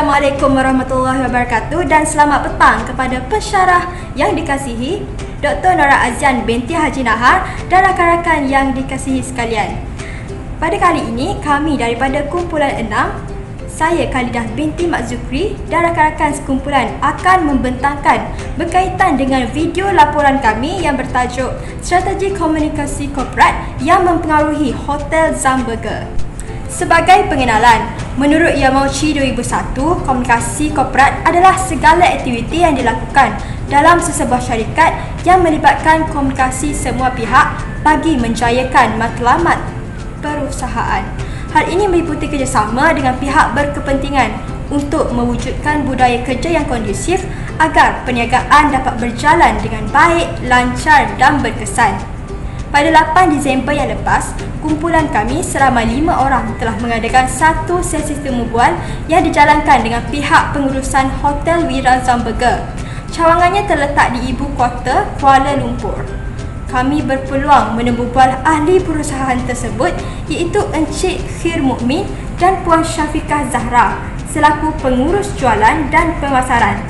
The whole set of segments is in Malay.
Assalamualaikum warahmatullahi wabarakatuh dan selamat petang kepada pensyarah yang dikasihi Dr. Nora Azian binti Haji Nahar dan rakan-rakan yang dikasihi sekalian. Pada kali ini kami daripada kumpulan 6, saya Khalidah binti Mak Zukri dan rakan-rakan sekumpulan akan membentangkan berkaitan dengan video laporan kami yang bertajuk Strategi Komunikasi Korporat yang Mempengaruhi Hotel Zamberger. Sebagai pengenalan, menurut Yamauchi 2001, komunikasi korporat adalah segala aktiviti yang dilakukan dalam sesebuah syarikat yang melibatkan komunikasi semua pihak bagi menjayakan matlamat perusahaan. Hal ini meliputi kerjasama dengan pihak berkepentingan untuk mewujudkan budaya kerja yang kondusif agar perniagaan dapat berjalan dengan baik, lancar dan berkesan. Pada 8 Disember yang lepas, kumpulan kami selama 5 orang telah mengadakan satu sesi temu bual yang dijalankan dengan pihak pengurusan Hotel Wira Zamberger. Cawangannya terletak di ibu kota Kuala Lumpur. Kami berpeluang menemu bual ahli perusahaan tersebut iaitu Encik Khir Mukmin dan Puan Syafiqah Zahra selaku pengurus jualan dan pemasaran.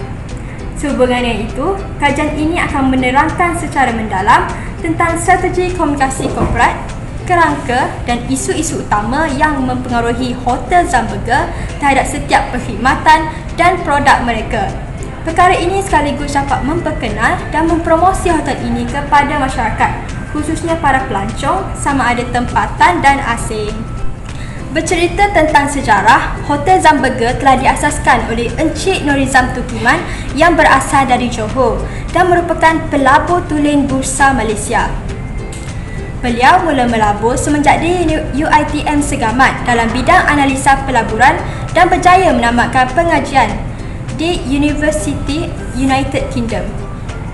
Sehubungan dengan itu, kajian ini akan menerangkan secara mendalam tentang strategi komunikasi korporat, kerangka dan isu-isu utama yang mempengaruhi Hotel Zamberger terhadap setiap perkhidmatan dan produk mereka. Perkara ini sekaligus dapat memperkenal dan mempromosi hotel ini kepada masyarakat, khususnya para pelancong sama ada tempatan dan asing. Bercerita tentang sejarah, Hotel Zamberger telah diasaskan oleh Encik Norizam Tukiman yang berasal dari Johor dan merupakan pelabur tulen Bursa Malaysia. Beliau mula melabur semenjak di UiTM Segamat dalam bidang analisa pelaburan dan berjaya menamatkan pengajian di University United Kingdom.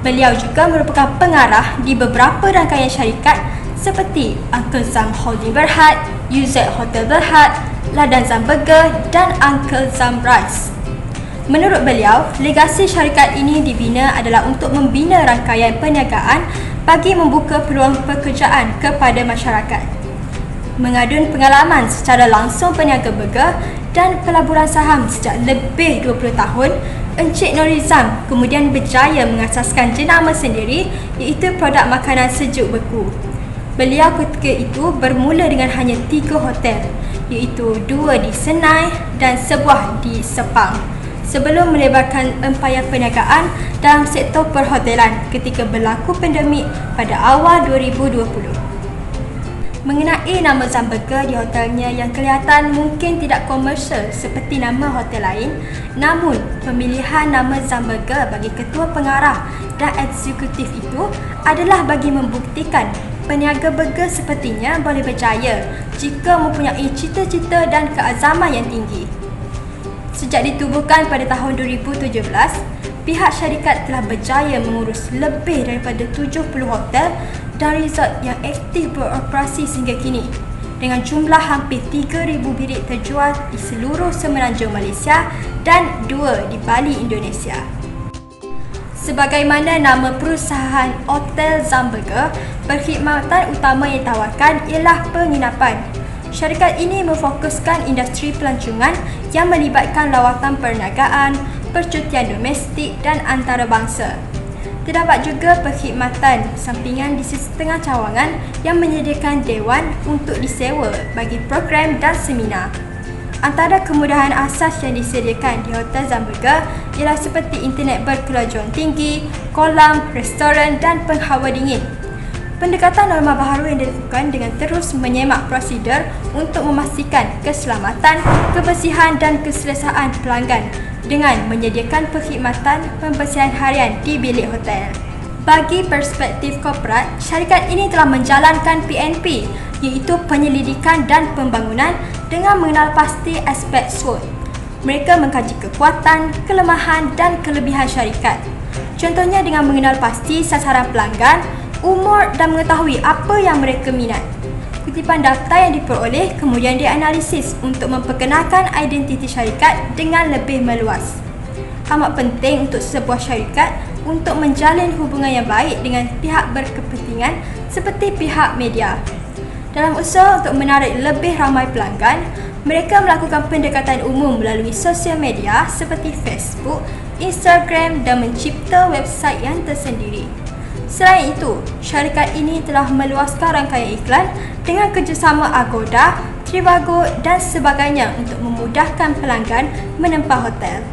Beliau juga merupakan pengarah di beberapa rangkaian syarikat seperti Uncle Zam Holding Berhad, UZ Hotel Berhad, Ladang Zamberger dan Uncle Zam Rice. Menurut beliau, legasi syarikat ini dibina adalah untuk membina rangkaian perniagaan bagi membuka peluang pekerjaan kepada masyarakat. Mengadun pengalaman secara langsung peniaga burger dan pelaburan saham sejak lebih 20 tahun, Encik Norizam kemudian berjaya mengasaskan jenama sendiri iaitu produk makanan sejuk beku. Beliau ketika itu bermula dengan hanya 3 hotel iaitu 2 di Senai dan sebuah di Sepang sebelum melebarkan empayar perniagaan dalam sektor perhotelan ketika berlaku pandemik pada awal 2020. Mengenai nama Zamberger di hotelnya yang kelihatan mungkin tidak komersial seperti nama hotel lain, namun pemilihan nama Zamberger bagi ketua pengarah dan eksekutif itu adalah bagi membuktikan peniaga burger sepertinya boleh berjaya jika mempunyai cita-cita dan keazaman yang tinggi. Sejak ditubuhkan pada tahun 2017, pihak syarikat telah berjaya mengurus lebih daripada 70 hotel dan resort yang aktif beroperasi sehingga kini dengan jumlah hampir 3,000 bilik terjual di seluruh semenanjung Malaysia dan 2 di Bali, Indonesia. Sebagaimana nama perusahaan Hotel Zamberger, perkhidmatan utama yang ditawarkan ialah penginapan. Syarikat ini memfokuskan industri pelancongan yang melibatkan lawatan perniagaan, percutian domestik dan antarabangsa. Terdapat juga perkhidmatan sampingan di setengah cawangan yang menyediakan dewan untuk disewa bagi program dan seminar. Antara kemudahan asas yang disediakan di Hotel Zamberger ialah seperti internet berkelajuan tinggi, kolam, restoran dan penghawa dingin. Pendekatan norma baharu yang dilakukan dengan terus menyemak prosedur untuk memastikan keselamatan, kebersihan dan keselesaan pelanggan dengan menyediakan perkhidmatan pembersihan harian di bilik hotel. Bagi perspektif korporat, syarikat ini telah menjalankan PNP, iaitu penyelidikan dan pembangunan dengan mengenal pasti aspek SWOT. Mereka mengkaji kekuatan, kelemahan dan kelebihan syarikat. Contohnya dengan mengenal pasti sasaran pelanggan, umur dan mengetahui apa yang mereka minat. Kutipan data yang diperoleh kemudian dianalisis untuk memperkenalkan identiti syarikat dengan lebih meluas. Amat penting untuk sebuah syarikat untuk menjalin hubungan yang baik dengan pihak berkepentingan seperti pihak media. Dalam usaha untuk menarik lebih ramai pelanggan, mereka melakukan pendekatan umum melalui sosial media seperti Facebook, Instagram dan mencipta website yang tersendiri. Selain itu, syarikat ini telah meluaskan rangkaian iklan dengan kerjasama Agoda, Trivago dan sebagainya untuk memudahkan pelanggan menempah hotel.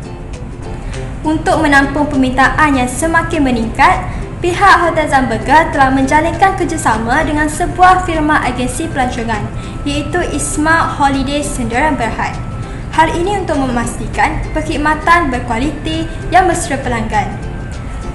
Untuk menampung permintaan yang semakin meningkat, pihak Hotel Zamberger telah menjalinkan kerjasama dengan sebuah firma agensi pelancongan, iaitu Isma Holidays Sendirian Berhad. Hal ini untuk memastikan perkhidmatan berkualiti yang mesra pelanggan.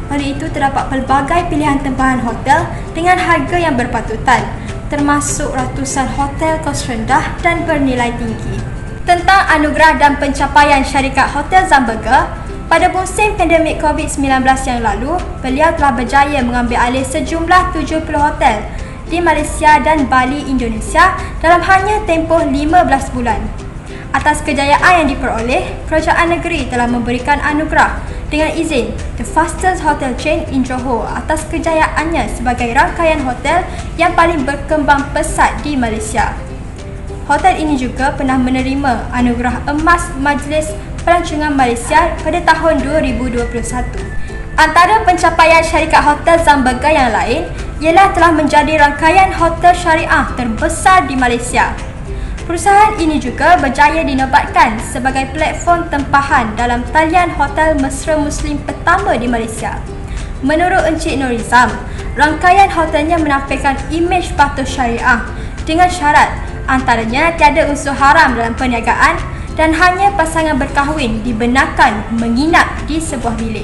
Oleh itu, terdapat pelbagai pilihan tempahan hotel dengan harga yang berpatutan, termasuk ratusan hotel kos rendah dan bernilai tinggi. Tentang anugerah dan pencapaian syarikat Hotel Zamberger, pada musim pandemik COVID-19 yang lalu, beliau telah berjaya mengambil alih sejumlah 70 hotel di Malaysia dan Bali, Indonesia dalam hanya tempoh 15 bulan. Atas kejayaan yang diperoleh, kerajaan negeri telah memberikan anugerah dengan izin The Fastest Hotel Chain in Johor atas kejayaannya sebagai rangkaian hotel yang paling berkembang pesat di Malaysia. Hotel ini juga pernah menerima anugerah emas Majlis Pelancongan Malaysia pada tahun 2021. Antara pencapaian syarikat Hotel Zamberger yang lain ialah telah menjadi rangkaian hotel syariah terbesar di Malaysia. Perusahaan ini juga berjaya dinobatkan sebagai platform tempahan dalam talian hotel mesra Muslim pertama di Malaysia. Menurut Encik Norizam, rangkaian hotelnya menampilkan imej patuh syariah dengan syarat antaranya tiada unsur haram dalam perniagaan dan hanya pasangan berkahwin dibenarkan menginap di sebuah bilik.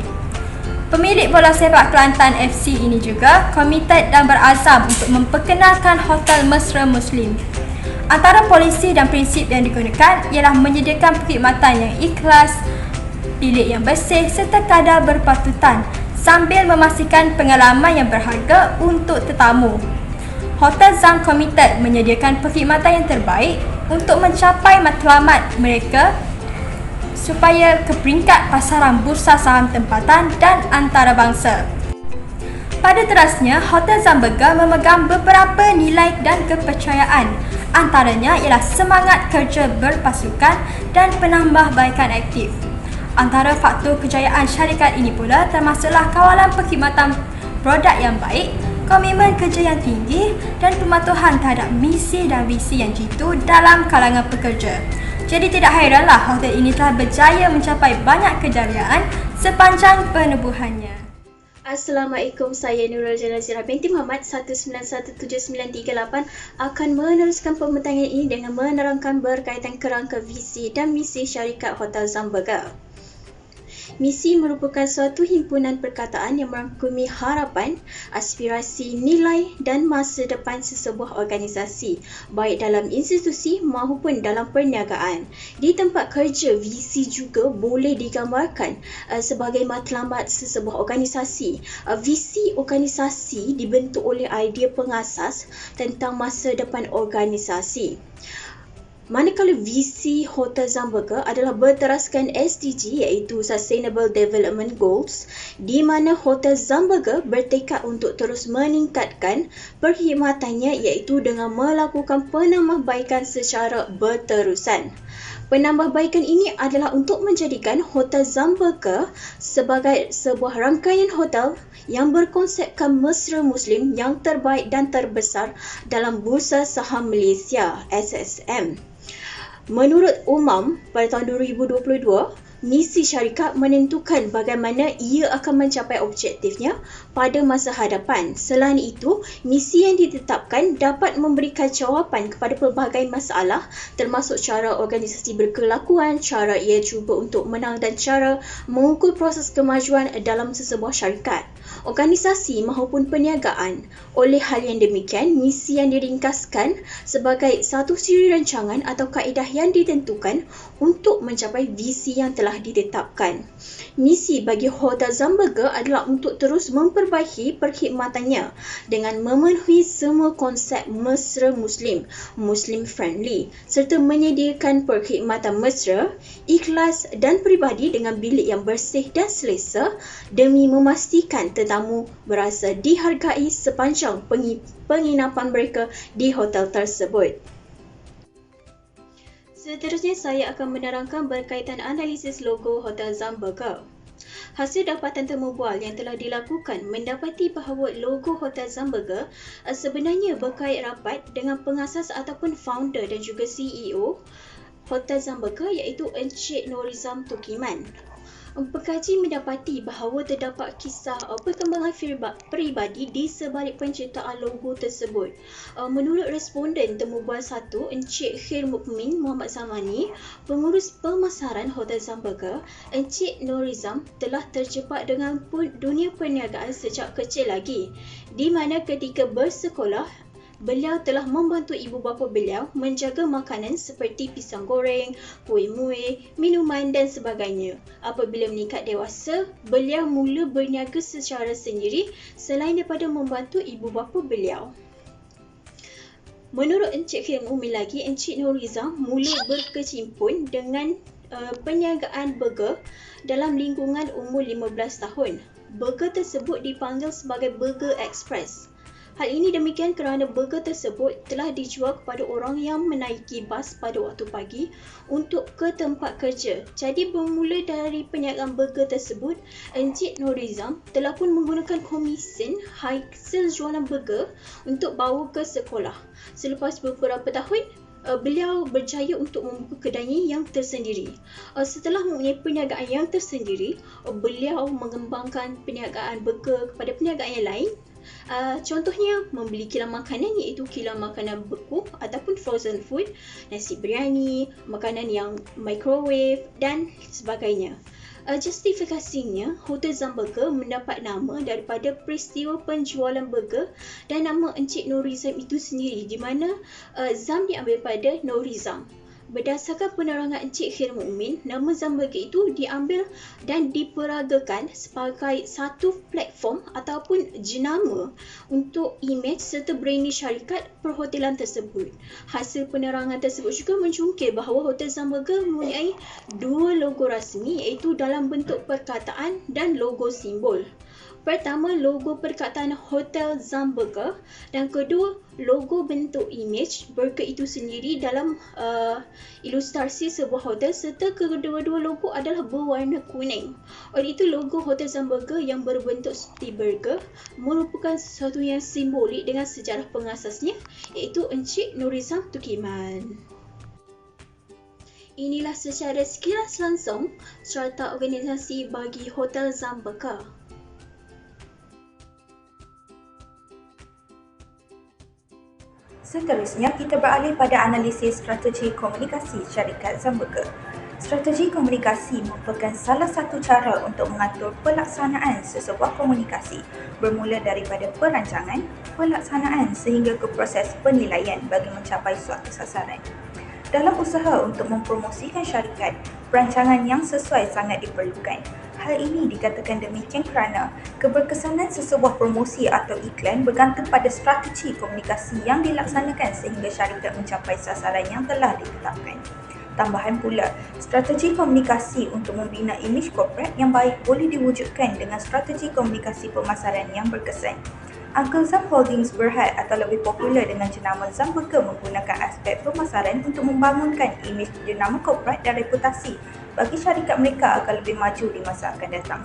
Pemilik bola sepak Kelantan FC ini juga komited dan berazam untuk memperkenalkan hotel mesra Muslim. Antara polisi dan prinsip yang digunakan ialah menyediakan perkhidmatan yang ikhlas, bilik yang bersih serta kadar berpatutan sambil memastikan pengalaman yang berharga untuk tetamu. Hotel Zam komited menyediakan perkhidmatan yang terbaik untuk mencapai matlamat mereka supaya ke peringkat pasaran bursa saham tempatan dan antarabangsa. Pada terasnya, Hotel Zamberger memegang beberapa nilai dan kepercayaan. Antaranya ialah semangat kerja berpasukan dan penambahbaikan aktif. Antara faktor kejayaan syarikat ini pula termasuklah kawalan perkhidmatan produk yang baik, komitmen kerja yang tinggi dan pematuhan terhadap misi dan visi yang jitu dalam kalangan pekerja. Jadi tidak hairanlah hotel ini telah berjaya mencapai banyak kejayaan sepanjang penubuhannya. Assalamualaikum, saya Nurul Janazirah binti Muhammad 1917938 akan meneruskan pembincangan ini dengan menerangkan berkaitan kerangka visi dan misi syarikat Hotel Zamberger. Misi merupakan suatu himpunan perkataan yang merangkumi harapan, aspirasi, nilai dan masa depan sesebuah organisasi, baik dalam institusi maupun dalam perniagaan. Di tempat kerja, visi juga boleh digambarkan sebagai matlamat sesebuah organisasi. Visi organisasi dibentuk oleh idea pengasas tentang masa depan organisasi. Manakala visi Hotel Zamberger adalah berteraskan SDG iaitu Sustainable Development Goals, di mana Hotel Zamberger bertekad untuk terus meningkatkan perkhidmatannya iaitu dengan melakukan penambahbaikan secara berterusan. Penambahbaikan ini adalah untuk menjadikan Hotel Zamberger sebagai sebuah rangkaian hotel yang berkonsepkan mesra Muslim yang terbaik dan terbesar dalam Bursa Saham Malaysia (SSM). Menurut Umam, pada tahun 2022, misi syarikat menentukan bagaimana ia akan mencapai objektifnya pada masa hadapan. Selain itu, misi yang ditetapkan dapat memberikan jawapan kepada pelbagai masalah termasuk cara organisasi berkelakuan, cara ia cuba untuk menang dan cara mengukur proses kemajuan dalam sesebuah syarikat. organisasi maupun perniagaan. Oleh hal yang demikian, misi yang diringkaskan sebagai satu siri rancangan atau kaedah yang ditentukan untuk mencapai visi yang telah ditetapkan. Misi bagi Hotel Zumberger adalah untuk terus memperbaiki perkhidmatannya dengan memenuhi semua konsep mesra Muslim, Muslim friendly, serta menyediakan perkhidmatan mesra, ikhlas dan peribadi dengan bilik yang bersih dan selesa demi memastikan tetamu berasa dihargai sepanjang penginapan mereka di hotel tersebut. Seterusnya, saya akan menerangkan berkaitan analisis logo Hotel Zumberger. Hasil dapatan temubual yang telah dilakukan mendapati bahawa logo Hotel Zumberger sebenarnya berkait rapat dengan pengasas ataupun founder dan juga CEO Hotel Zumberger iaitu Encik Norizam Tukiman. Pekaji mendapati bahawa terdapat kisah perkembangan peribadi di sebalik penciptaan logo tersebut. Menurut responden temubual 1, Encik Khair Mukmin Muhammad Zamani, pengurus pemasaran Hotel Zumberger, Encik Norizam telah terjebak dengan dunia perniagaan sejak kecil lagi, di mana ketika bersekolah, beliau telah membantu ibu bapa beliau menjaga makanan seperti pisang goreng, kuih muih, minuman dan sebagainya. Apabila meningkat dewasa, beliau mula berniaga secara sendiri selain daripada membantu ibu bapa beliau. Menurut Encik Khair Mukmin lagi, Encik Norizam mula berkecimpung dengan perniagaan burger dalam lingkungan umur 15 tahun. Burger tersebut dipanggil sebagai Burger Express. Hal ini demikian kerana burger tersebut telah dijual kepada orang yang menaiki bas pada waktu pagi untuk ke tempat kerja. Jadi bermula dari perniagaan burger tersebut, Encik Norizam telah pun menggunakan komisen hasil jualan burger untuk bawa ke sekolah. Selepas beberapa tahun, beliau berjaya untuk membuka kedainya yang tersendiri. Setelah mempunyai perniagaan yang tersendiri, beliau mengembangkan perniagaan burger kepada perniagaan yang lain. Contohnya membeli kilang makanan iaitu kilang makanan beku ataupun frozen food, nasi biryani, makanan yang microwave dan sebagainya. Justifikasinya, Hotel Zumberger mendapat nama daripada peristiwa penjualan burger dan nama Encik Norizam itu sendiri, di mana Zam diambil pada Norizam. Berdasarkan penerangan Encik Khair Mukmin, nama Zumberger itu diambil dan diperagakan sebagai satu platform ataupun jenama untuk imej serta branding syarikat perhotelan tersebut. Hasil penerangan tersebut juga menjungkir bahawa Hotel Zumberger mempunyai dua logo rasmi iaitu dalam bentuk perkataan dan logo simbol. Pertama, logo perkataan Hotel Zumberger dan kedua, logo bentuk imej burger itu sendiri dalam ilustrasi sebuah hotel serta kedua-dua logo adalah berwarna kuning. Oleh itu, logo Hotel Zumberger yang berbentuk seperti burger merupakan sesuatu yang simbolik dengan sejarah pengasasnya iaitu Encik Norizam Tukiman. Inilah secara sekilas langsung strata organisasi bagi Hotel Zumberger. Seterusnya, kita beralih pada analisis strategi komunikasi syarikat Zumberger. Strategi komunikasi merupakan salah satu cara untuk mengatur pelaksanaan sesebuah komunikasi bermula daripada perancangan, pelaksanaan sehingga ke proses penilaian bagi mencapai suatu sasaran. Dalam usaha untuk mempromosikan syarikat, perancangan yang sesuai sangat diperlukan. Hal ini dikatakan demikian kerana keberkesanan sesebuah promosi atau iklan bergantung pada strategi komunikasi yang dilaksanakan sehingga syarikat mencapai sasaran yang telah ditetapkan. Tambahan pula, strategi komunikasi untuk membina imej korporat yang baik boleh diwujudkan dengan strategi komunikasi pemasaran yang berkesan. Uncle Zam Holdings Berhad atau lebih popular dengan jenama Zumberger menggunakan aspek pemasaran untuk membangunkan imej jenama korporat dan reputasi bagi syarikat mereka agar lebih maju di masa akan datang.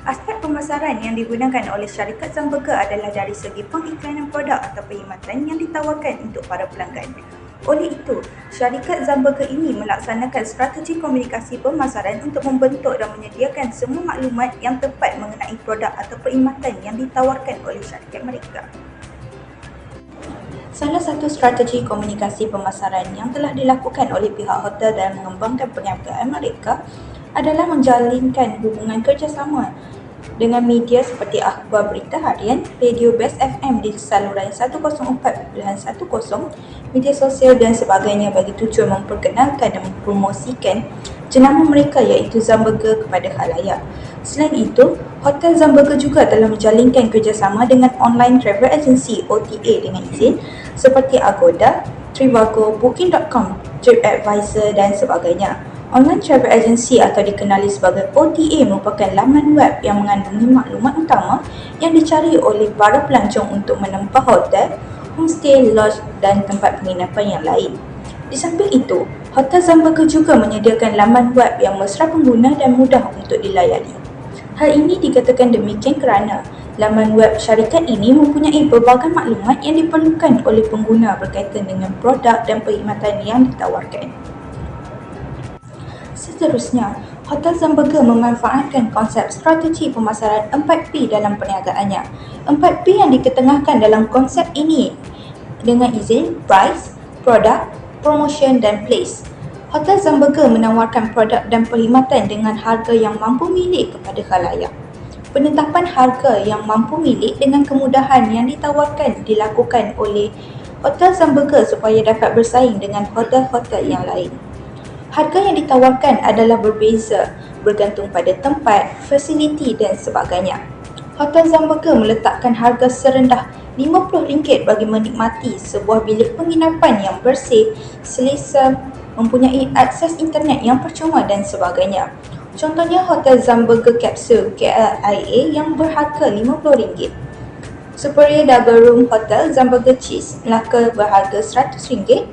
Aspek pemasaran yang digunakan oleh syarikat Zumberger adalah dari segi pengiklanan produk atau perkhidmatan yang ditawarkan untuk para pelanggan. Oleh itu, syarikat Zumberger ini melaksanakan strategi komunikasi pemasaran untuk membentuk dan menyediakan semua maklumat yang tepat mengenai produk atau perkhidmatan yang ditawarkan oleh syarikat mereka. Salah satu strategi komunikasi pemasaran yang telah dilakukan oleh pihak hotel dalam mengembangkan perniagaan mereka adalah menjalinkan hubungan kerjasama dengan media seperti akhbar berita harian, radio Best FM di saluran 104.10, media sosial dan sebagainya bagi tujuan memperkenalkan dan mempromosikan jenama mereka iaitu Zamburger kepada khalayak. Selain itu, Hotel Zamburger juga telah menjalinkan kerjasama dengan online travel agency OTA dengan izin seperti Agoda, Trivago, Booking.com, TripAdvisor dan sebagainya. Online travel agency atau dikenali sebagai OTA merupakan laman web yang mengandungi maklumat utama yang dicari oleh para pelancong untuk menempah hotel, homestay, lodge dan tempat penginapan yang lain. Di samping itu, Hotel Zamburger juga menyediakan laman web yang mesra pengguna dan mudah untuk dilayani. Hal ini dikatakan demikian kerana laman web syarikat ini mempunyai pelbagai maklumat yang diperlukan oleh pengguna berkaitan dengan produk dan perkhidmatan yang ditawarkan. Seterusnya, Hotel Zamburger memanfaatkan konsep strategi pemasaran 4P dalam perniagaannya. 4P yang diketengahkan dalam konsep ini dengan izin price, product, promotion dan place. Hotel Zamburger menawarkan produk dan perkhidmatan dengan harga yang mampu milik kepada khalayak. Penetapan harga yang mampu milik dengan kemudahan yang ditawarkan dilakukan oleh Hotel Zamburger supaya dapat bersaing dengan hotel-hotel yang lain. Harga yang ditawarkan adalah berbeza bergantung pada tempat, fasiliti dan sebagainya. Hotel Zamburger meletakkan harga serendah RM50 bagi menikmati sebuah bilik penginapan yang bersih, selesa, mempunyai akses internet yang percuma dan sebagainya. Contohnya Hotel Zamburger Capsule KLIA yang berharga RM50. Superior Double Room Hotel Zamburger Cheese Melaka berharga RM100.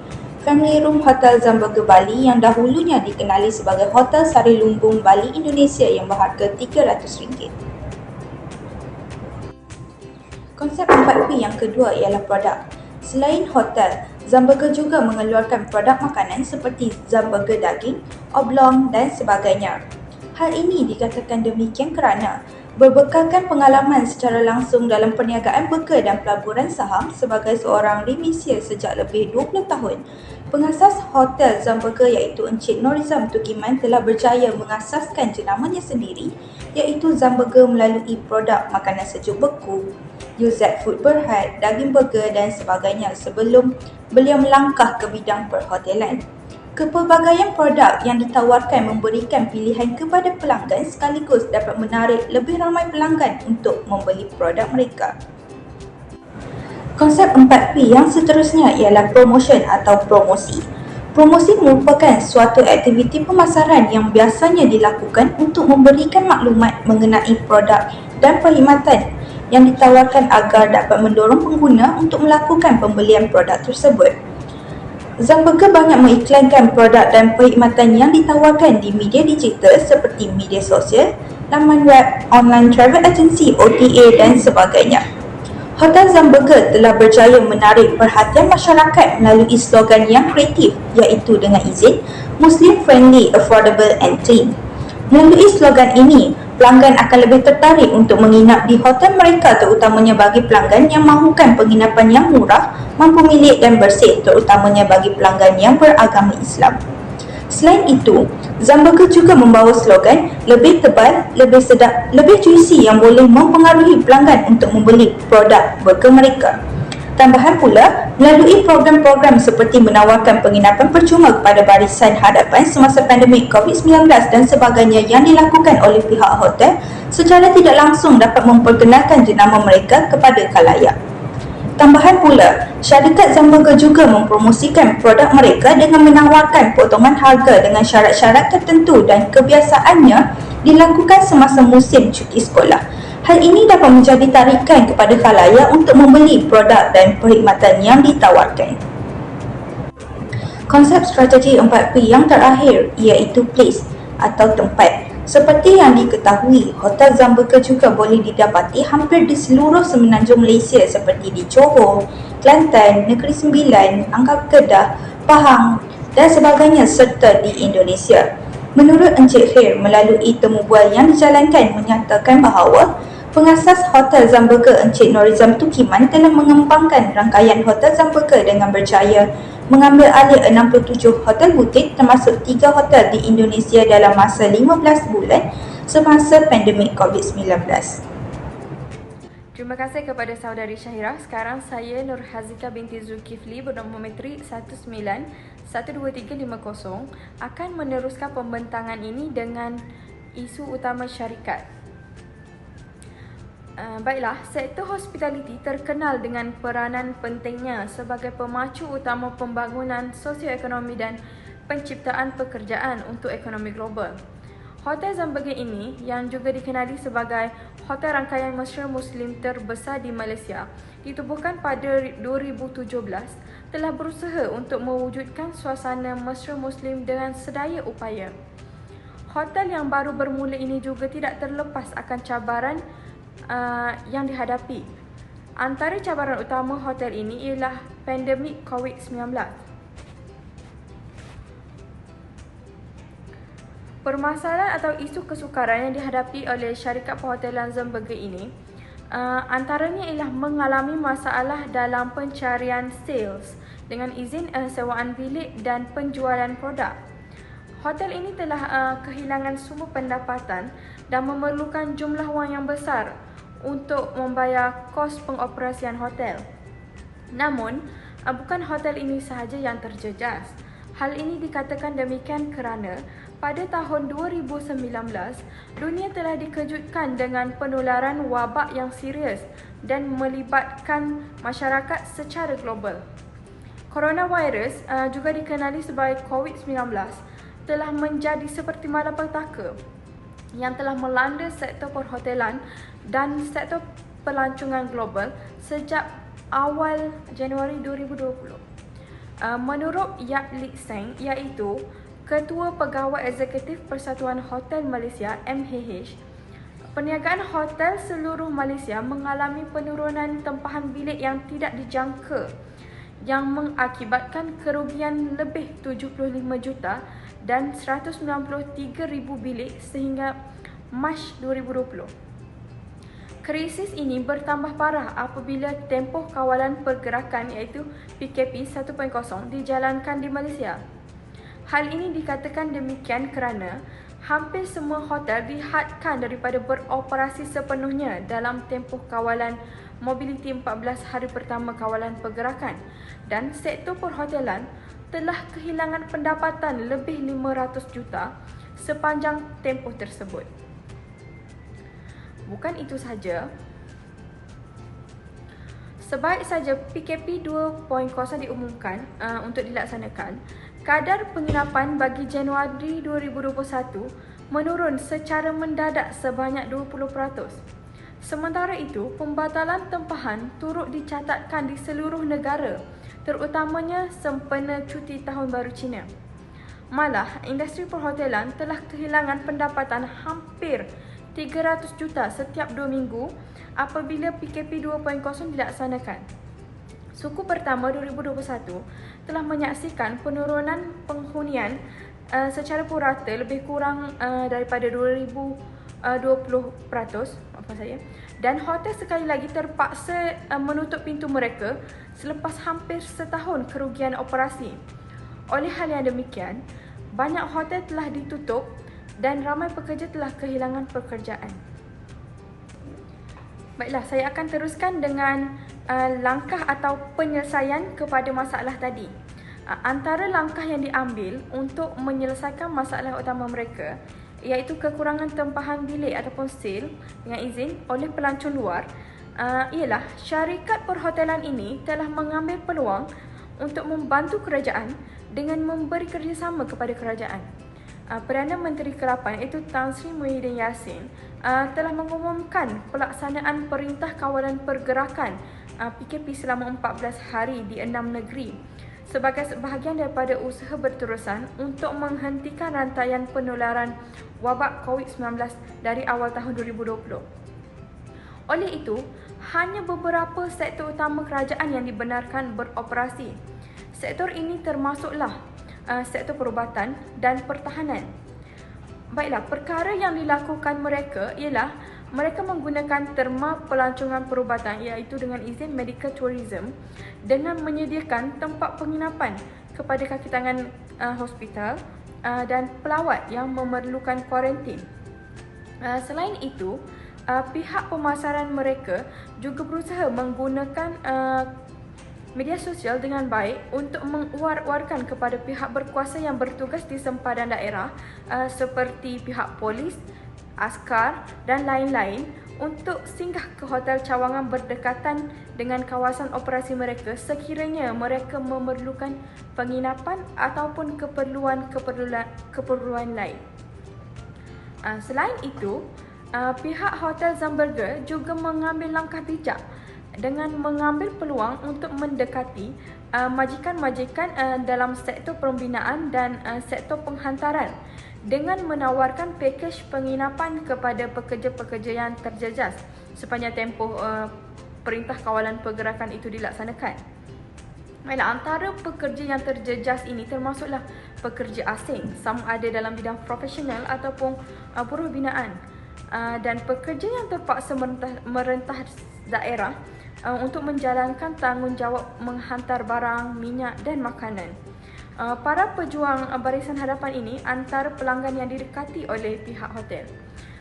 Family Room Hotel Zamburger Bali yang dahulunya dikenali sebagai Hotel Sari Lumbung Bali Indonesia yang berharga RM300. Konsep 4P yang kedua ialah produk. Selain hotel, Zamburger juga mengeluarkan produk makanan seperti Zamburger daging, oblong dan sebagainya. Hal ini dikatakan demikian kerana berbekalkan pengalaman secara langsung dalam perniagaan burger dan pelaburan saham sebagai seorang remisier sejak lebih 20 tahun. Pengasas Hotel Zamburger iaitu Encik Norizam Tukiman telah berjaya mengasaskan jenamanya sendiri iaitu Zamburger melalui produk makanan sejuk beku, UZ Food Berhad, daging burger dan sebagainya sebelum beliau melangkah ke bidang perhotelan. Kepelbagaian produk yang ditawarkan memberikan pilihan kepada pelanggan sekaligus dapat menarik lebih ramai pelanggan untuk membeli produk mereka. Konsep 4P yang seterusnya ialah promotion atau promosi. Promosi merupakan suatu aktiviti pemasaran yang biasanya dilakukan untuk memberikan maklumat mengenai produk dan perkhidmatan yang ditawarkan agar dapat mendorong pengguna untuk melakukan pembelian produk tersebut. Zamburger banyak mengiklankan produk dan perkhidmatan yang ditawarkan di media digital seperti media sosial, laman web, online travel agency, OTA dan sebagainya. Hotel Zamburger telah berjaya menarik perhatian masyarakat melalui slogan yang kreatif iaitu dengan izin Muslim Friendly, Affordable and Clean. Melalui slogan ini, pelanggan akan lebih tertarik untuk menginap di hotel mereka terutamanya bagi pelanggan yang mahukan penginapan yang murah, mampu milik dan bersih terutamanya bagi pelanggan yang beragama Islam. Selain itu, Zamburger juga membawa slogan lebih tebal, lebih sedap, lebih juicy yang boleh mempengaruhi pelanggan untuk membeli produk burger mereka. Tambahan pula, melalui program-program seperti menawarkan penginapan percuma kepada barisan hadapan semasa pandemik COVID-19 dan sebagainya yang dilakukan oleh pihak hotel secara tidak langsung dapat memperkenalkan jenama mereka kepada khalayak. Tambahan pula, syarikat Zamburger juga mempromosikan produk mereka dengan menawarkan potongan harga dengan syarat-syarat tertentu dan kebiasaannya dilakukan semasa musim cuti sekolah. Hal ini dapat menjadi tarikan kepada khalayak untuk membeli produk dan perkhidmatan yang ditawarkan. Konsep strategi 4P yang terakhir iaitu place atau tempat. Seperti yang diketahui, Hotel Zamburger juga boleh didapati hampir di seluruh semenanjung Malaysia seperti di Johor, Kelantan, Negeri Sembilan, Angkab Kedah, Pahang dan sebagainya serta di Indonesia. Menurut Encik Khair, melalui temu bual yang dijalankan menyatakan bahawa pengasas Hotel Zamburger Encik Norizam Tukiman telah mengembangkan rangkaian Hotel Zamburger dengan berjaya mengambil alih 67 hotel butik termasuk 3 hotel di Indonesia dalam masa 15 bulan semasa pandemik COVID-19. Terima kasih kepada saudari Syahira. Sekarang saya Nur Hazika binti Zulkifli bernombor metrik 19-12350 akan meneruskan pembentangan ini dengan isu utama syarikat. Baiklah, sektor hospitality terkenal dengan peranan pentingnya sebagai pemacu utama pembangunan sosioekonomi dan penciptaan pekerjaan untuk ekonomi global. Hotel Zambege ini yang juga dikenali sebagai hotel rangkaian mesra Muslim terbesar di Malaysia, ditubuhkan pada 2017, telah berusaha untuk mewujudkan suasana mesra Muslim dengan sedaya upaya. Hotel yang baru bermula ini juga tidak terlepas akan cabaran yang dihadapi. Antara cabaran utama hotel ini ialah pandemik COVID-19. Permasalahan atau isu kesukaran yang dihadapi oleh syarikat perhotelan Zambege ini antaranya ialah mengalami masalah dalam pencarian sales dengan izin sewaan bilik dan penjualan produk. Hotel ini telah kehilangan sumber pendapatan dan memerlukan jumlah wang yang besar untuk membayar kos pengoperasian hotel. Namun, bukan hotel ini sahaja yang terjejas. Hal ini dikatakan demikian kerana pada tahun 2019, dunia telah dikejutkan dengan penularan wabak yang serius dan melibatkan masyarakat secara global. Coronavirus, juga dikenali sebagai COVID-19, telah menjadi seperti malapetaka yang telah melanda sektor perhotelan dan sektor pelancongan global sejak awal Januari 2020. Menurut Yap Lik Seng, iaitu Ketua Pegawai Eksekutif Persatuan Hotel Malaysia (MHH), perniagaan hotel seluruh Malaysia mengalami penurunan tempahan bilik yang tidak dijangka yang mengakibatkan kerugian lebih 75 juta dan 193,000 bilik sehingga Mac 2020. Krisis ini bertambah parah apabila tempoh kawalan pergerakan iaitu PKP 1.0 dijalankan di Malaysia. Hal ini dikatakan demikian kerana hampir semua hotel dihadkan daripada beroperasi sepenuhnya dalam tempoh kawalan mobiliti 14 hari pertama kawalan pergerakan dan sektor perhotelan telah kehilangan pendapatan lebih 500 juta sepanjang tempoh tersebut. Bukan itu sahaja, sebaik saja PKP 2.0 diumumkan untuk dilaksanakan, kadar penginapan bagi Januari 2021 menurun secara mendadak sebanyak 20%. Sementara itu, pembatalan tempahan turut dicatatkan di seluruh negara, terutamanya sempena cuti Tahun Baru Cina. Malah, industri perhotelan telah kehilangan pendapatan hampir 300 juta setiap 2 minggu apabila PKP 2.0 dilaksanakan. Suku pertama 2021 telah menyaksikan penurunan penghunian secara purata lebih kurang daripada 20%, dan hotel sekali lagi terpaksa menutup pintu mereka selepas hampir setahun kerugian operasi. Oleh hal yang demikian, banyak hotel telah ditutup dan ramai pekerja telah kehilangan pekerjaan. Baiklah, saya akan teruskan dengan langkah atau penyelesaian kepada masalah tadi. Antara langkah yang diambil untuk menyelesaikan masalah utama mereka iaitu kekurangan tempahan bilik ataupun sale dengan izin oleh pelancong luar ialah syarikat perhotelan ini telah mengambil peluang untuk membantu kerajaan dengan memberi kerjasama kepada kerajaan. Perdana Menteri ke-8 iaitu Tan Sri Muhyiddin Yassin telah mengumumkan pelaksanaan Perintah Kawalan Pergerakan PKP selama 14 hari di 6 negeri sebagai sebahagian daripada usaha berterusan untuk menghentikan rantaian penularan wabak COVID-19 dari awal tahun 2020. Oleh itu, hanya beberapa sektor utama kerajaan yang dibenarkan beroperasi. Sektor ini termasuklah sektor perubatan dan pertahanan. Baiklah, perkara yang dilakukan mereka ialah mereka menggunakan terma pelancongan perubatan iaitu dengan izin medical tourism dengan menyediakan tempat penginapan kepada kaki tangan hospital dan pelawat yang memerlukan kuarantin. Selain itu, pihak pemasaran mereka juga berusaha menggunakan media sosial dengan baik untuk menguar-uarkan kepada pihak berkuasa yang bertugas di sempadan daerah seperti pihak polis, askar dan lain-lain untuk singgah ke hotel cawangan berdekatan dengan kawasan operasi mereka sekiranya mereka memerlukan penginapan ataupun keperluan lain. Selain itu, pihak Hotel Zamberge juga mengambil langkah bijak dengan mengambil peluang untuk mendekati majikan-majikan dalam sektor pembinaan dan sektor penghantaran dengan menawarkan pakej penginapan kepada pekerja-pekerja yang terjejas sepanjang tempoh Perintah Kawalan Pergerakan itu dilaksanakan. Antara pekerja yang terjejas ini termasuklah pekerja asing sama ada dalam bidang profesional ataupun buruh binaan dan pekerja yang terpaksa merentah daerah untuk menjalankan tanggungjawab menghantar barang, minyak dan makanan. Para pejuang barisan hadapan ini antara pelanggan yang didekati oleh pihak hotel.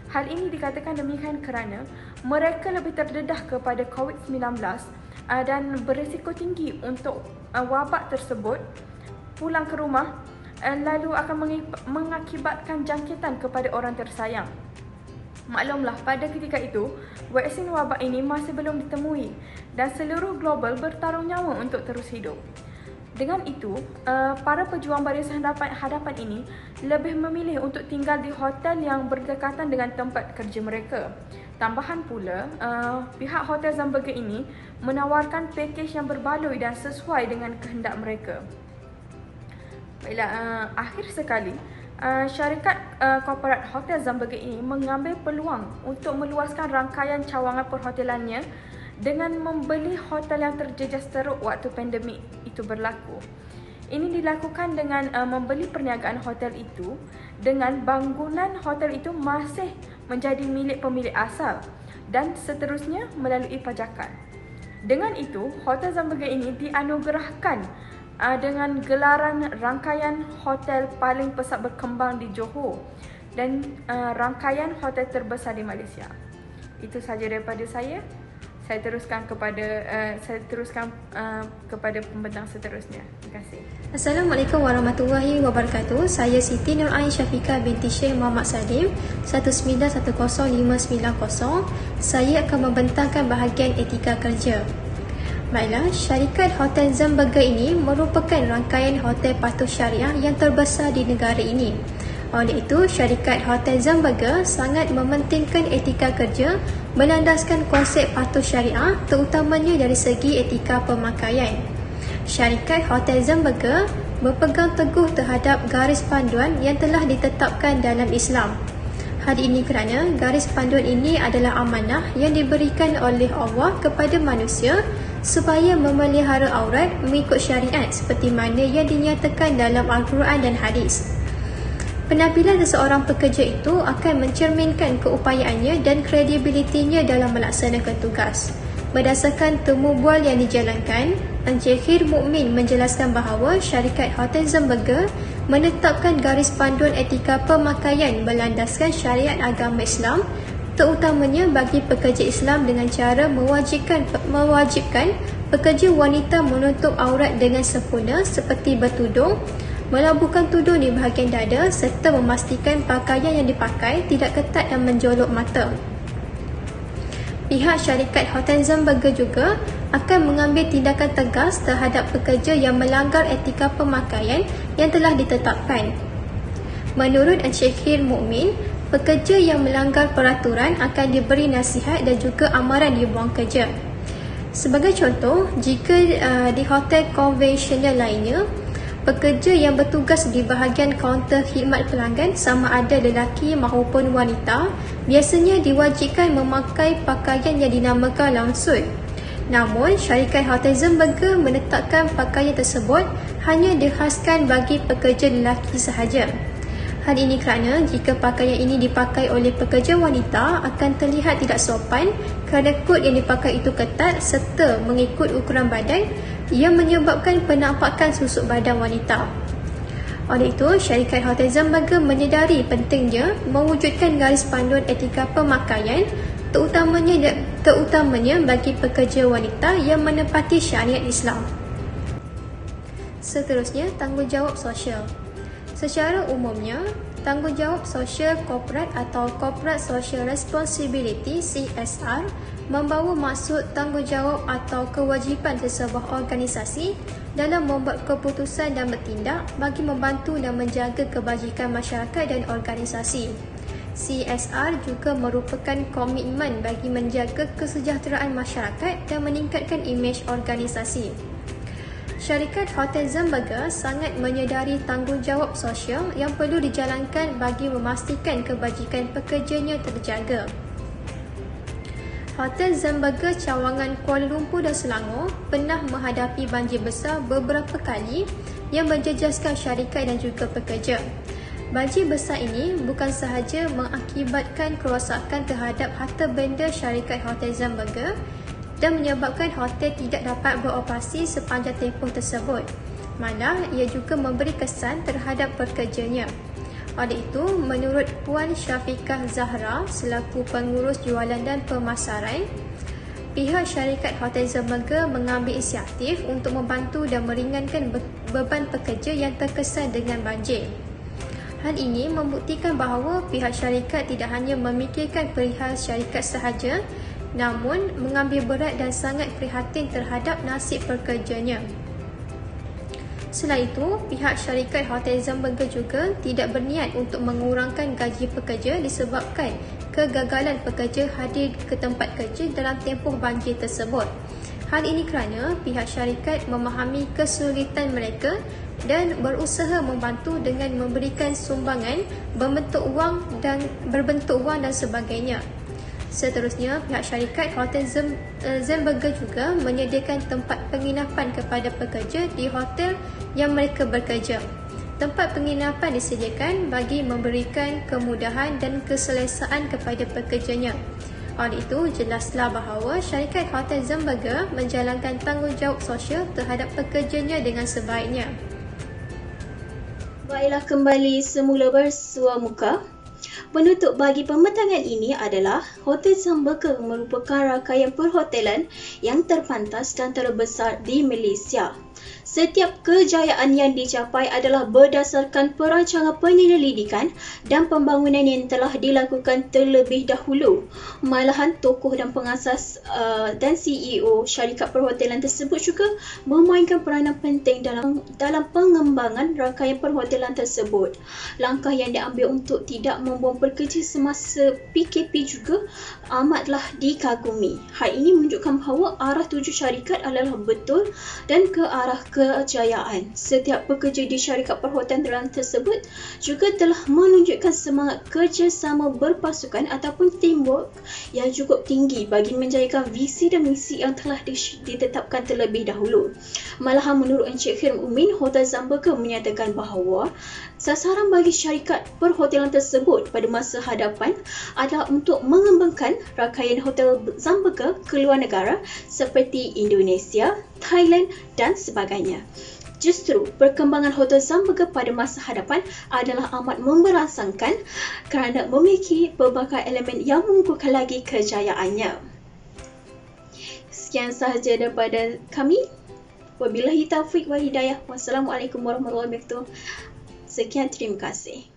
Hal ini dikatakan demikian kerana mereka lebih terdedah kepada COVID-19 dan berisiko tinggi untuk wabak tersebut pulang ke rumah lalu akan mengakibatkan jangkitan kepada orang tersayang. Maklumlah, pada ketika itu, vaksin wabak ini masih belum ditemui dan seluruh global bertarung nyawa untuk terus hidup. Dengan itu, para pejuang barisan hadapan ini lebih memilih untuk tinggal di hotel yang berdekatan dengan tempat kerja mereka. Tambahan pula, pihak Hotel Zamberge ini menawarkan pakej yang berbaloi dan sesuai dengan kehendak mereka. Baiklah, akhir sekali, syarikat korporat Hotel Zamberge ini mengambil peluang untuk meluaskan rangkaian cawangan perhotelannya dengan membeli hotel yang terjejas teruk waktu pandemik itu berlaku. Ini dilakukan dengan membeli perniagaan hotel itu dengan bangunan hotel itu masih menjadi milik pemilik asal dan seterusnya melalui pajakan. Dengan itu, Hotel Zamberge ini dianugerahkan dengan gelaran rangkaian hotel paling pesat berkembang di Johor dan rangkaian hotel terbesar di Malaysia. Itu sahaja daripada saya. Saya teruskan kepada pembentang seterusnya. Terima kasih. Assalamualaikum warahmatullahi wabarakatuh. Saya Siti Nur Ain Syafiqah binti Syekh Muhammad Salim 1910590. Saya akan membentangkan bahagian etika kerja. Baiklah, syarikat Hotel Zamberge ini merupakan rangkaian hotel patuh syariah yang terbesar di negara ini. Oleh itu, syarikat Hotel Zamberge sangat mementingkan etika kerja berlandaskan konsep patuh syariah terutamanya dari segi etika pemakaian. Syarikat Hotel Zamberge berpegang teguh terhadap garis panduan yang telah ditetapkan dalam Islam. Hal ini kerana garis panduan ini adalah amanah yang diberikan oleh Allah kepada manusia supaya memelihara aurat mengikut syariat seperti mana yang dinyatakan dalam Al-Quran dan hadis. Penampilan seseorang pekerja itu akan mencerminkan keupayaannya dan kredibilitinya dalam melaksanakan tugas. Berdasarkan temu bual yang dijalankan, Encik Khir Mukmin menjelaskan bahawa syarikat Hotel Zamberge menetapkan garis panduan etika pemakaian berlandaskan syariat agama Islam terutamanya bagi pekerja Islam dengan cara mewajibkan pekerja wanita menutup aurat dengan sempurna seperti bertudung, melabuhkan tudung di bahagian dada serta memastikan pakaian yang dipakai tidak ketat dan menjolok mata. Pihak syarikat Hotel Zamberge juga akan mengambil tindakan tegas terhadap pekerja yang melanggar etika pemakaian yang telah ditetapkan. Menurut Encik Khir Mukmin, pekerja yang melanggar peraturan akan diberi nasihat dan juga amaran dibuang kerja. Sebagai contoh, jika di hotel konvensional lainnya, pekerja yang bertugas di bahagian kaunter khidmat pelanggan sama ada lelaki maupun wanita biasanya diwajibkan memakai pakaian yang dinamakan lounge suit. Namun, syarikat Hotel Zamberge menetapkan pakaian tersebut hanya dikhaskan bagi pekerja lelaki sahaja. Hal ini kerana jika pakaian ini dipakai oleh pekerja wanita akan terlihat tidak sopan kerana kod yang dipakai itu ketat serta mengikut ukuran badan yang menyebabkan penampakan susuk badan wanita. Oleh itu, syarikat Hotel Zambaga menyedari pentingnya mewujudkan garis panduan etika pemakaian terutamanya bagi pekerja wanita yang menepati syariat Islam. Seterusnya, tanggungjawab sosial. Secara umumnya, tanggungjawab sosial korporat atau Corporate Social Responsibility (CSR) membawa maksud tanggungjawab atau kewajipan sesebuah organisasi dalam membuat keputusan dan bertindak bagi membantu dan menjaga kebajikan masyarakat dan organisasi. CSR juga merupakan komitmen bagi menjaga kesejahteraan masyarakat dan meningkatkan imej organisasi. Syarikat Hotel Zambaga sangat menyedari tanggungjawab sosial yang perlu dijalankan bagi memastikan kebajikan pekerjanya terjaga. Hotel Zambaga Cawangan Kuala Lumpur dan Selangor pernah menghadapi banjir besar beberapa kali yang menjejaskan syarikat dan juga pekerja. Banjir besar ini bukan sahaja mengakibatkan kerosakan terhadap harta benda syarikat Hotel Zambaga dan menyebabkan hotel tidak dapat beroperasi sepanjang tempoh tersebut. Malah, ia juga memberi kesan terhadap pekerjanya. Oleh itu, menurut Puan Syafiqah Zahra selaku pengurus jualan dan pemasaran, pihak syarikat Hotel Zambaga mengambil inisiatif untuk membantu dan meringankan beban pekerja yang terkesan dengan banjir. Hal ini membuktikan bahawa pihak syarikat tidak hanya memikirkan perihal syarikat sahaja, namun mengambil berat dan sangat prihatin terhadap nasib pekerjanya. Selain itu, pihak syarikat Hotel Zambaga juga tidak berniat untuk mengurangkan gaji pekerja disebabkan kegagalan pekerja hadir ke tempat kerja dalam tempoh banjir tersebut. Hal ini kerana pihak syarikat memahami kesulitan mereka dan berusaha membantu dengan memberikan sumbangan berbentuk wang dan sebagainya. Seterusnya, pihak syarikat Hotel Zambaga juga menyediakan tempat penginapan kepada pekerja di hotel yang mereka bekerja. Tempat penginapan disediakan bagi memberikan kemudahan dan keselesaan kepada pekerjanya. Oleh itu, jelaslah bahawa syarikat Hotel Zambaga menjalankan tanggungjawab sosial terhadap pekerjanya dengan sebaiknya. Baiklah, kembali semula bersua muka. Penutup bagi pembentangan ini adalah Hotel Zambaga merupakan rangkaian perhotelan yang terpantas dan terbesar di Malaysia. Setiap kejayaan yang dicapai adalah berdasarkan perancangan penyelidikan dan pembangunan yang telah dilakukan terlebih dahulu. Malahan tokoh dan pengasas dan CEO syarikat perhotelan tersebut juga memainkan peranan penting dalam pengembangan rangkaian perhotelan tersebut. Langkah yang diambil untuk tidak membuang pekerja semasa PKP juga amatlah dikagumi. Hal ini menunjukkan bahawa arah tuju syarikat adalah betul dan ke arah kejayaan. Setiap pekerja di syarikat perhotelan tersebut juga telah menunjukkan semangat kerjasama berpasukan ataupun teamwork yang cukup tinggi bagi menjayakan visi dan misi yang telah ditetapkan terlebih dahulu. Malahan menurut Encik Khairum Umin, Hotel Zambaga menyatakan bahawa sasaran bagi syarikat perhotelan tersebut pada masa hadapan adalah untuk mengembangkan rangkaian Hotel Zambaga ke luar negara seperti Indonesia, Thailand dan sebagainya. Justru perkembangan Hotel Zambaga pada masa hadapan adalah amat memberangsangkan kerana memiliki pelbagai elemen yang mengukuhkan lagi kejayaannya. Sekian sahaja daripada kami. Wabillahi taufiq wal hidayah. Wassalamualaikum warahmatullahi wabarakatuh. Sekian, terima kasih.